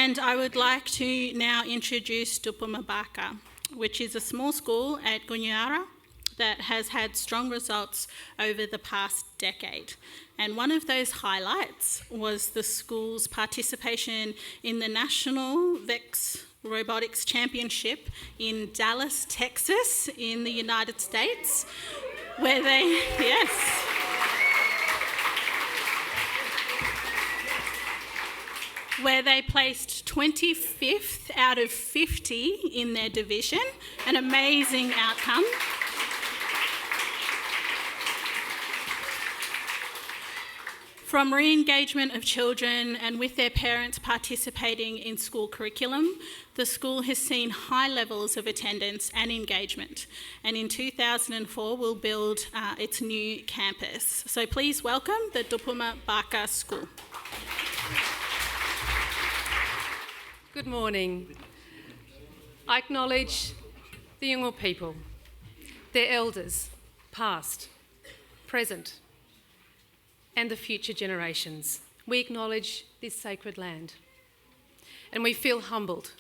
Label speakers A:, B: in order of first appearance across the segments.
A: And I would like to now introduce Dhupuma, which is a small school at Gurruwiwi that has had strong results over the past decade. And one of those highlights was the school's participation in the National VEX Robotics Championship in Dallas, Texas, in the United States, where they placed 25th out of 50 in their division, an amazing outcome. From re-engagement of children and with their parents participating in school curriculum, the school has seen high levels of attendance and engagement, and in 2004 will build its new campus. So please welcome the Dhupuma School.
B: Good morning. I acknowledge the Yunupingu people, their elders, past, present, and the future generations. We acknowledge this sacred land, and we feel humbled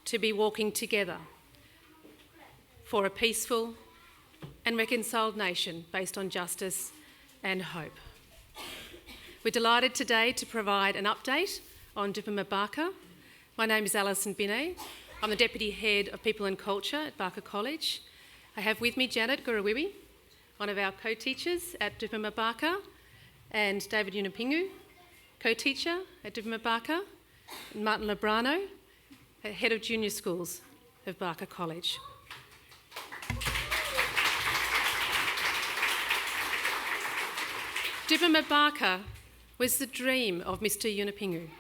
B: to be walking together for a peaceful and reconciled nation based on justice and hope. We're delighted today to provide an update on Dhupuma. My name is Alison Binet. I'm the Deputy Head of People and Culture at Barker College. I have with me Janet Gurruwiwi, one of our co-teachers at Dhupuma, and David Yunupingu, co-teacher at Dhupuma, and Martin Lubrano, Head of Junior Schools of Barker College. Dhupuma was the dream of Mr. Yunupingu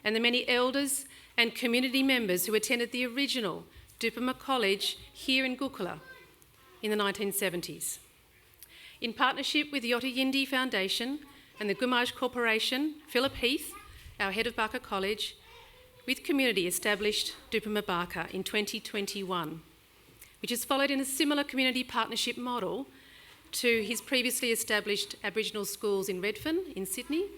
B: and the many elders and community members who attended the original Dhupuma College here in Gulkula in the 1970s. In partnership with the Yothuyindifoundation and the Gurruwiwi Corporation, Philip Heath, our head of Barker College, with community established Dhupuma in 2021, which has followed in a similar community partnership model to his previously established Aboriginal schools in Redfern, in Sydney,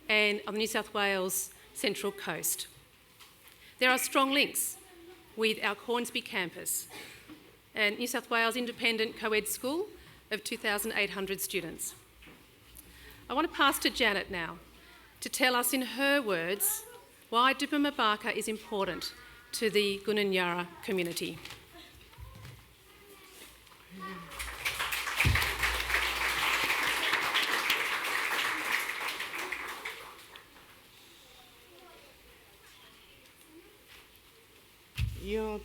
B: and on the New South Wales Central Coast. There are strong links with our Hornsby campus and New South Wales Independent Co-ed School of 2,800 students. I want to pass to Janet now to tell us in her words why Dhupuma is important to the Gurruwiwi community.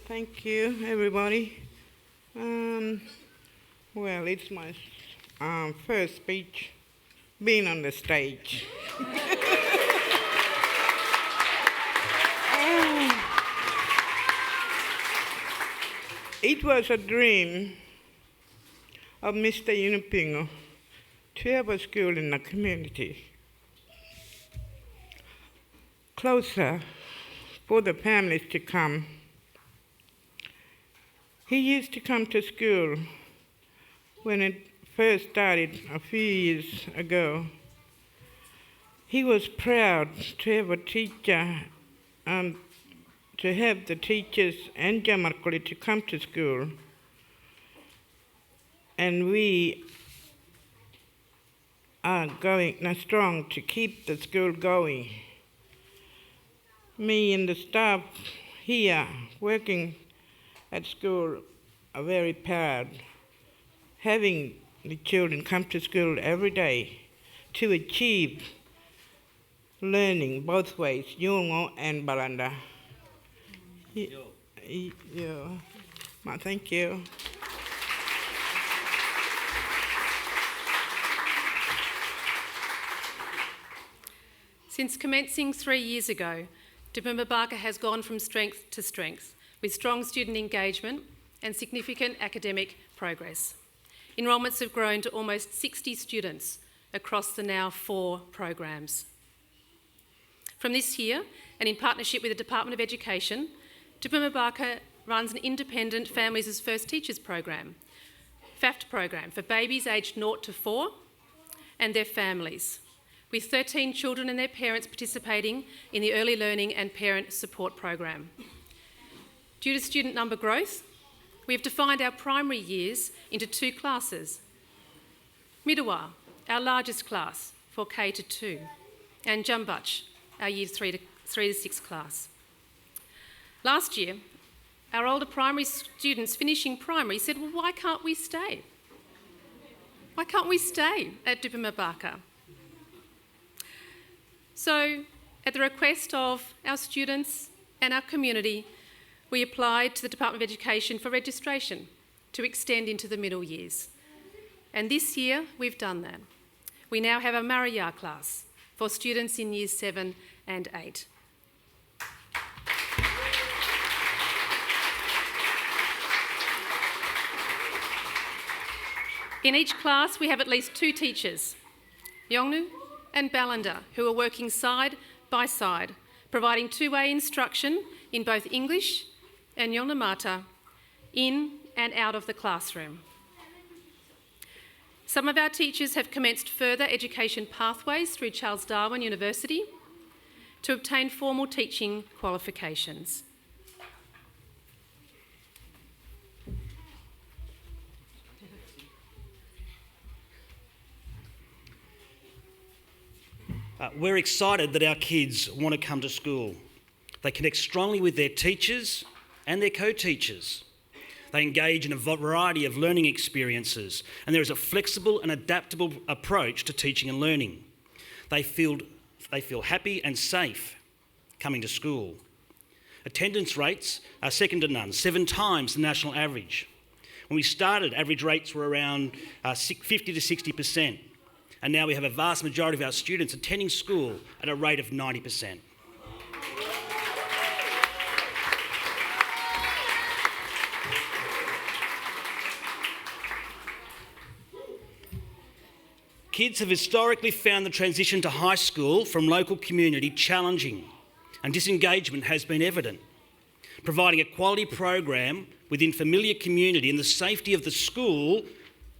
C: Thank you, everybody. Well, it's my first speech being on the stage. It was a dream of Mr. Yunupingu to have a school in the community, closer for the families to come. He used to come to school when it first started a few years ago. He was proud to have a teacher and to have the teachers and Jamarkuli to come to school. And we are going strong to keep the school going. Me and the staff here working at school are very proud, having the children come to school every day to achieve learning both ways, Yungo and Balanda. Thank you.
B: Since commencing 3 years ago, Dhupuma has gone from strength to strength, with strong student engagement and significant academic progress. Enrolments have grown to almost 60 students across the now 4 programs. From this year, and in partnership with the Department of Education, Dhupuma runs an independent Families as First Teachers program, FAFT program, for babies aged 0 to 4 and their families, with 13 children and their parents participating in the Early Learning and Parent Support Program. Due to student number growth, we have defined our primary years into 2 classes. Middawa, our largest class for K to 2, and Jumbuch, our years 3 to 6 class. Last year, our older primary students finishing primary said, well, why can't we stay? Why can't we stay at Dhupuma? So, at the request of our students and our community, we applied to the Department of Education for registration to extend into the middle years. And this year, we've done that. We now have a Maraya class for students in years 7 and 8. In each class, we have at least 2 teachers, Yongnu and Balanda, who are working side by side, providing two-way instruction in both English and Yonamata, in and out of the classroom. Some of our teachers have commenced further education pathways through Charles Darwin University to obtain formal teaching qualifications.
D: We're excited that our kids want to come to school. They connect strongly with their teachers and their co-teachers. They engage in a variety of learning experiences, and there is a flexible and adaptable approach to teaching and learning. They feel happy and safe coming to school. Attendance rates are second to none, 7 times the national average. When we started, average rates were around 50 to 60%. And now we have a vast majority of our students attending school at a rate of 90%. Kids have historically found the transition to high school from local community challenging, and disengagement has been evident. Providing a quality program within familiar community and the safety of the school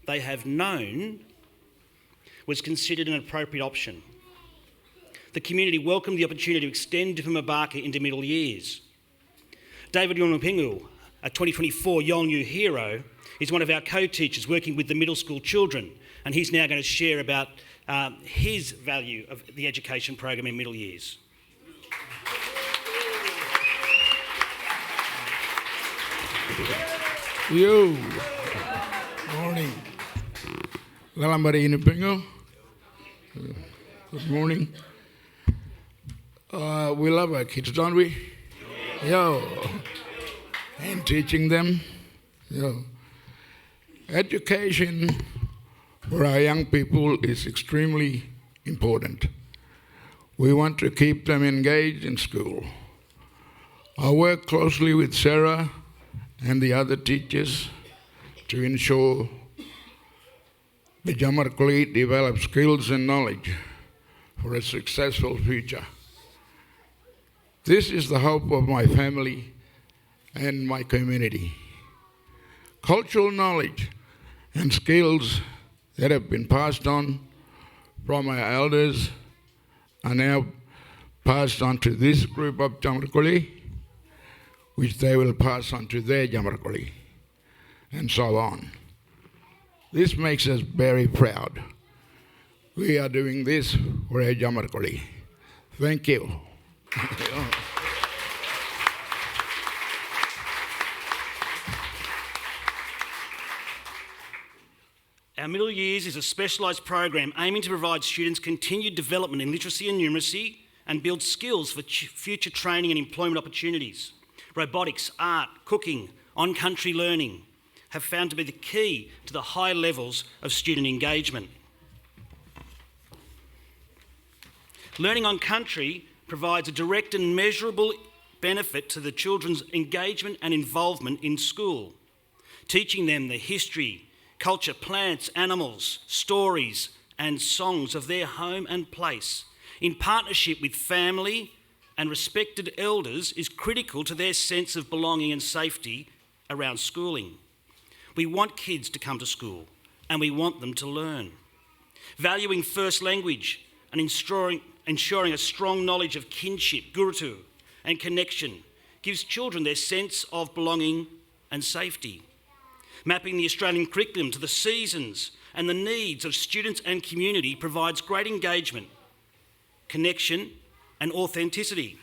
D: they have known was considered an appropriate option. The community welcomed the opportunity to extend Dhupuma into middle years. David Yunupingu, a 2024 Yolngu hero, is one of our co-teachers working with the middle school children, and he's now going to share about his value of the education program in middle years.
E: Yo, morning. Galambari Yunupingu. Good morning. We love our kids, don't we? Yo. And teaching them. Yo. Education for our young people is extremely important. We want to keep them engaged in school. I work closely with Sarah and the other teachers to ensure the Jamarkuli develop skills and knowledge for a successful future. This is the hope of my family and my community. Cultural knowledge and skills that have been passed on from our elders are now passed on to this group of Jamarkuli, which they will pass on to their Jamarkuli, and so on. This makes us very proud. We are doing this for our Jamarkuli. Thank you.
D: Our middle years is a specialised program aiming to provide students continued development in literacy and numeracy and build skills for future training and employment opportunities. Robotics, art, cooking, on-country learning have found to be the key to the high levels of student engagement. Learning on country provides a direct and measurable benefit to the children's engagement and involvement in school, teaching them the history, culture, plants, animals, stories and songs of their home and place, in partnership with family and respected elders, is critical to their sense of belonging and safety around schooling. We want kids to come to school and we want them to learn. Valuing first language and ensuring a strong knowledge of kinship, gurutu, and connection gives children their sense of belonging and safety. Mapping the Australian curriculum to the seasons and the needs of students and community provides great engagement, connection, and authenticity.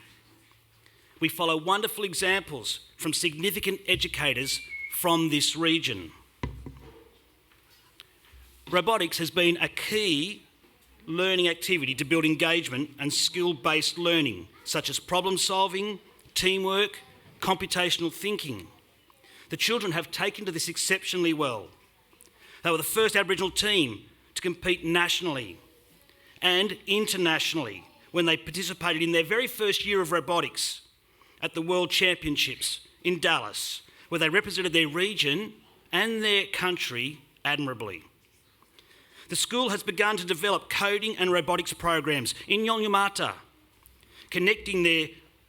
D: We follow wonderful examples from significant educators from this region. Robotics has been a key learning activity to build engagement and skill-based learning, such as problem solving, teamwork, computational thinking. The children have taken to this exceptionally well. They were the first Aboriginal team to compete nationally and internationally when they participated in their very first year of robotics at the World Championships in Dallas, where they represented their region and their country admirably. The school has begun to develop coding and robotics programs in Yonyamata, connecting their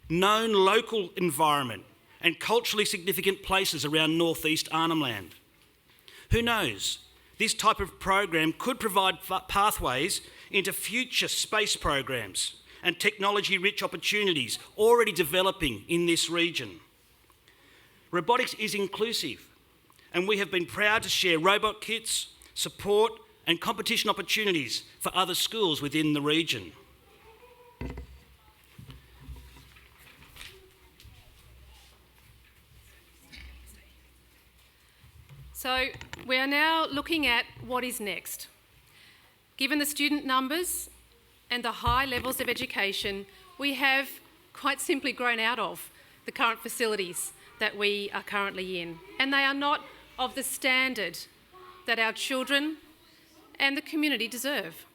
D: known local environment and culturally significant places around northeast Arnhem Land. Who knows? This type of program could provide pathways into future space programs and technology-rich opportunities already developing in this region. Robotics is inclusive, and we have been proud to share robot kits, support, and competition opportunities for other schools within the region.
B: So we are now looking at what is next. Given the student numbers and the high levels of education, we have quite simply grown out of the current facilities that we are currently in, and they are not of the standard that our children and the community deserve.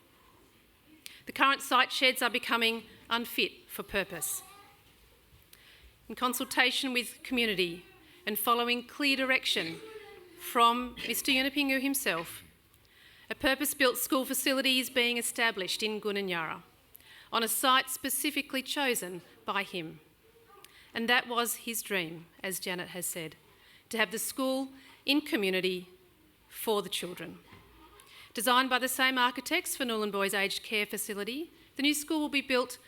B: The current site sheds are becoming unfit for purpose. In consultation with community and following clear direction from Mr Yunupingu himself, a purpose-built school facility is being established in Gurruwiwi on a site specifically chosen by him. And that was his dream, as Janet has said, to have the school in community for the children. Designed by the same architects for Nullin Boys Aged Care Facility, the new school will be built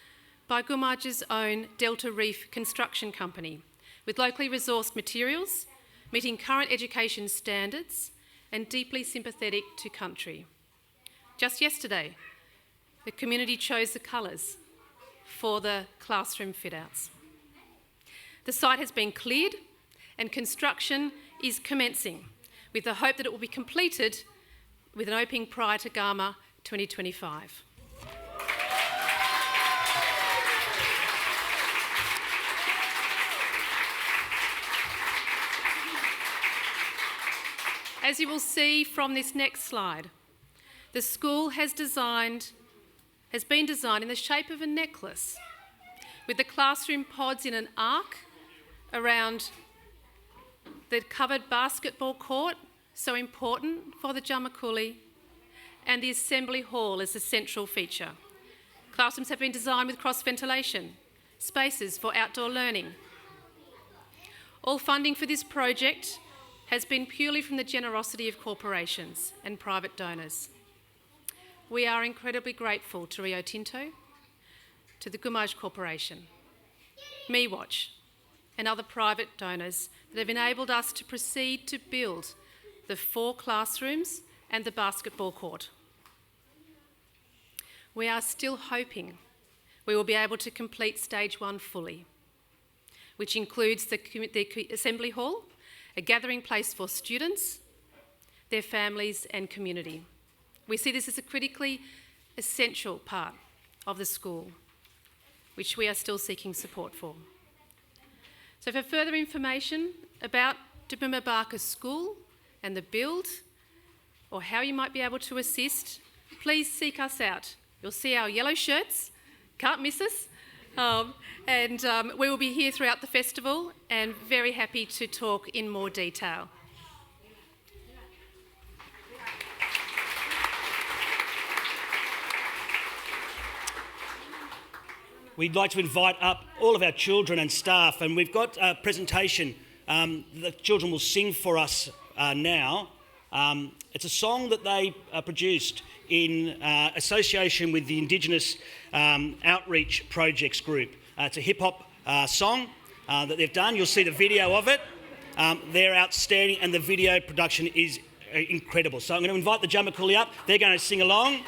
B: by Gumaj's own Delta Reef Construction Company, with locally resourced materials, meeting current education standards and deeply sympathetic to country. Just yesterday, the community chose the colours for the classroom fit-outs. The site has been cleared and construction is commencing, with the hope that it will be completed with an opening prior to Gama 2025. As you will see from this next slide, the school has been designed in the shape of a necklace, with the classroom pods in an arc around the covered basketball court, so important for the Jamakuli, and the assembly hall as the central feature. Classrooms have been designed with cross-ventilation, spaces for outdoor learning. All funding for this project has been purely from the generosity of corporations and private donors. We are incredibly grateful to Rio Tinto, to the Gumaj Corporation, MeWatch, and other private donors that have enabled us to proceed to build the 4 classrooms and the basketball court. We are still hoping we will be able to complete stage 1 fully, which includes the assembly hall, a gathering place for students, their families and community. We see this as a critically essential part of the school, which we are still seeking support for. So for further information about Dhupuma Barker School and the build, or how you might be able to assist, please seek us out. You'll see our yellow shirts, can't miss us. We will be here throughout the festival and very happy to talk in more detail.
D: We'd like to invite up all of our children and staff, and we've got a presentation. The children will sing for us now, It's a song that they produced in association with the Indigenous Outreach Projects group. It's a hip-hop song that they've done. You'll see the video of it. They're outstanding, and the video production is incredible. So I'm going to invite the Jamakuli up. They're going to sing along.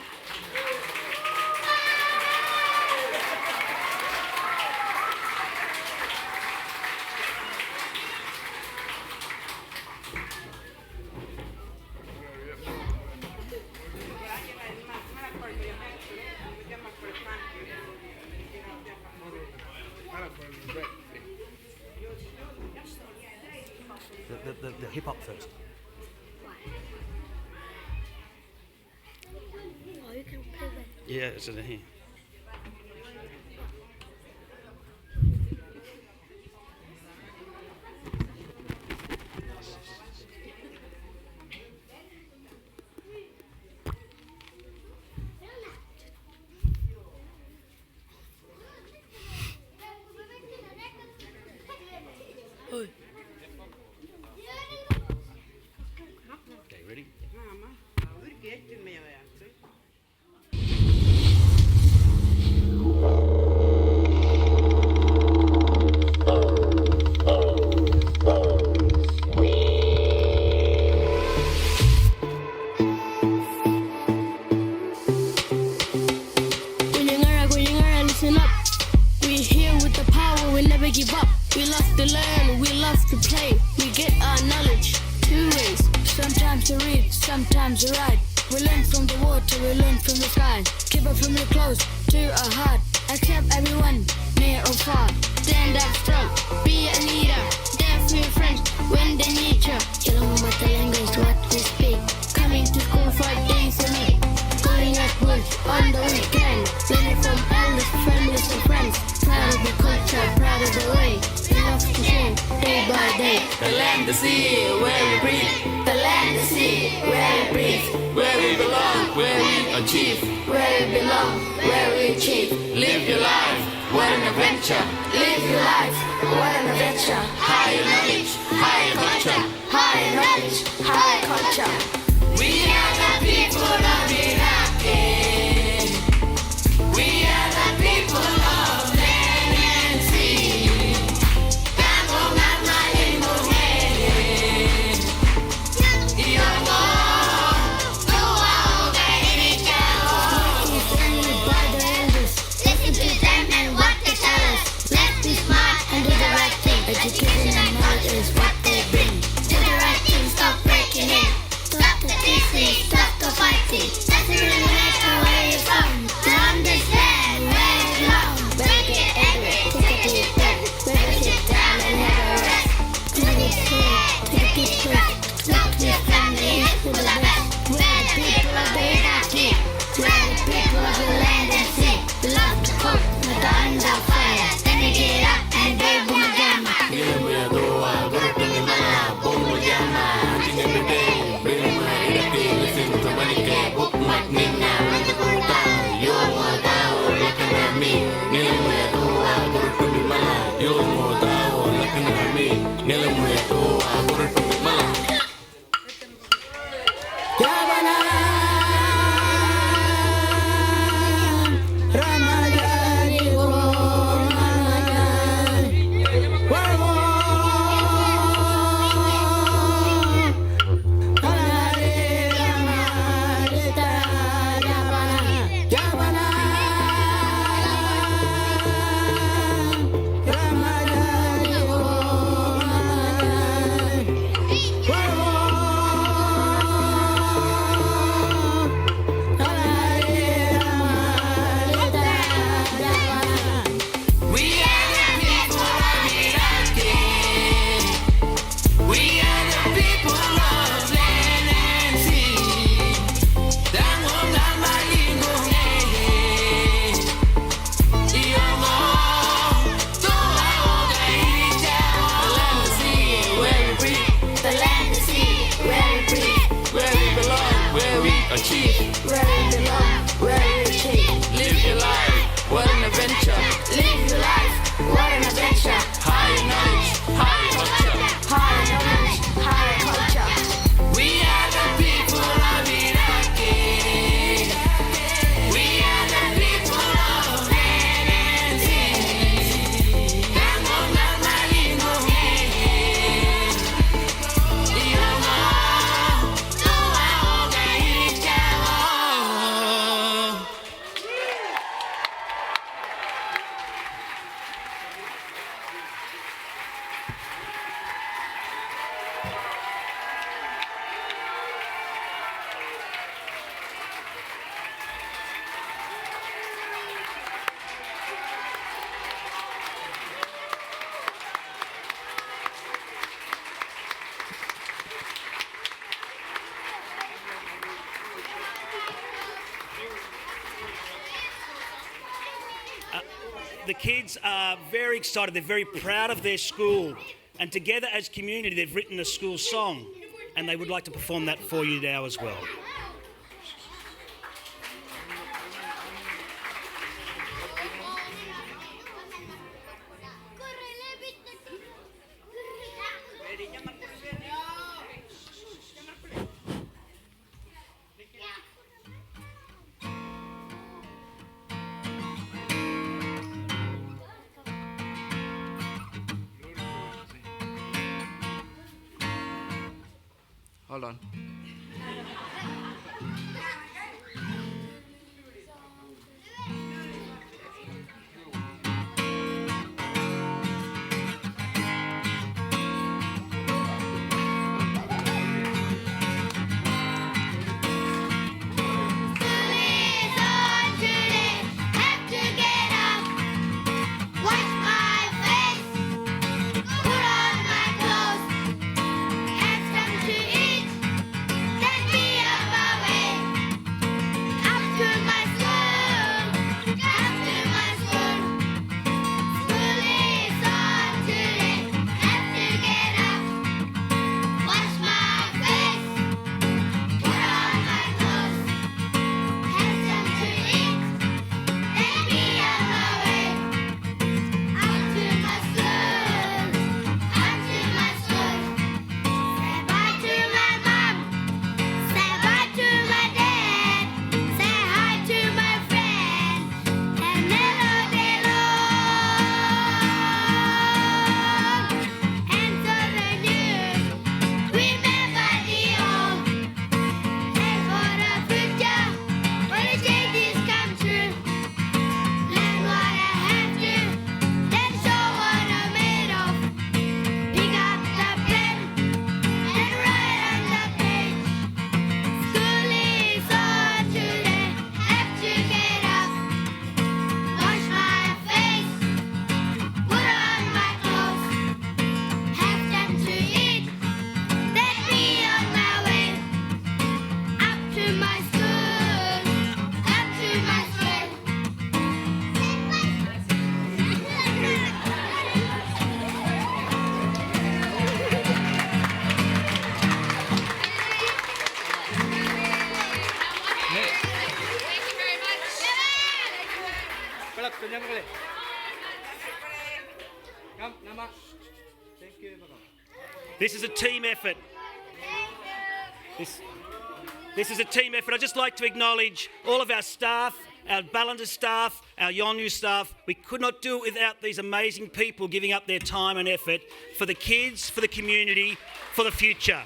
D: The hip-hop first.
F: Oh, you can play that.
D: Yeah, it's in here. Okay, ready?
F: Gulkula, listen up. We're here with the power, we never give up. We love to learn, we love to play. We get our knowledge two ways. Sometimes to read, sometimes to write. We learn from the water, we learn from the sky. Keep it from your close to our heart. Accept everyone, near or far. Stand up strong, be a leader. There for your friends when they need you. You know what the language, what we speak. Coming to school 5 days a week. Going at work on the weekend. Learning from elders, families and friends. Proud of the culture, proud of the way. We love to share day by day.
G: The land, the sea, where we breathe.
F: The land, the sea, where we breathe.
G: Where we belong, where we achieve.
F: Where we belong, where we achieve.
G: Live your life, what an adventure.
F: Live your life, what an adventure.
G: Higher knowledge, higher culture.
F: High knowledge, high culture.
G: We are the people of Iraq. We are the people of land and sea. Tango ngana imuhe. Iyongo, luwa oga irikao.
F: Only by the elders. Listen to them and what they tell us. Let's be smart and do the right thing. Education and knowledge is what they bring. Do the right thing, stop breaking in. Stop the teasing, stop the fighting. Doesn't really matter where you're from. To understand where you belong. Break it anyway, take a deep breath. Better sit down and have a rest. Take it slow, take a deep breath. Talk to your family, for the best. We're the people of the Iraqi. We're the people of the land and sea. We love to cook, not under fire. Then we get up and do bumagama.
G: Nilamaya doa, gurutumi mala, bumagama. Tingabide, bilimah irati, listen to manike, bukmat nina, rantakuta. Yomo tao, lakanami. Nilamaya doa, gurutumi mala, yomo tao, lakanami. Nilamaya doa, gurutumi mala.
F: Yabana, Ramadani, Ramadan, Warmo, Hanare, Ramadita, Yabana, Yabana, Ramadani, Ramadan.
D: the kids are very excited. They're very proud of their school. And together as community, they've written a school song. And they would like to perform that for you now as well.
H: Hold on.
D: This is a team effort. This is a team effort. I'd just like to acknowledge all of our staff, our Ballender staff, our Yonu staff. We could not do it without these amazing people giving up their time and effort for the kids, for the community, for the future.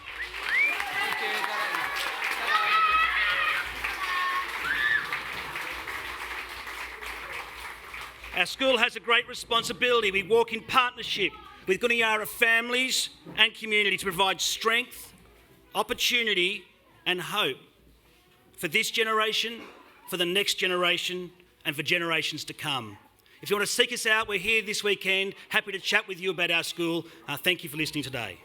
D: Our school has a great responsibility. We walk in partnership with Gurruwiwi families and community to provide strength, opportunity and hope for this generation, for the next generation and for generations to come. If you want to seek us out, we're here this weekend. Happy to chat with you about our school. Thank you for listening today.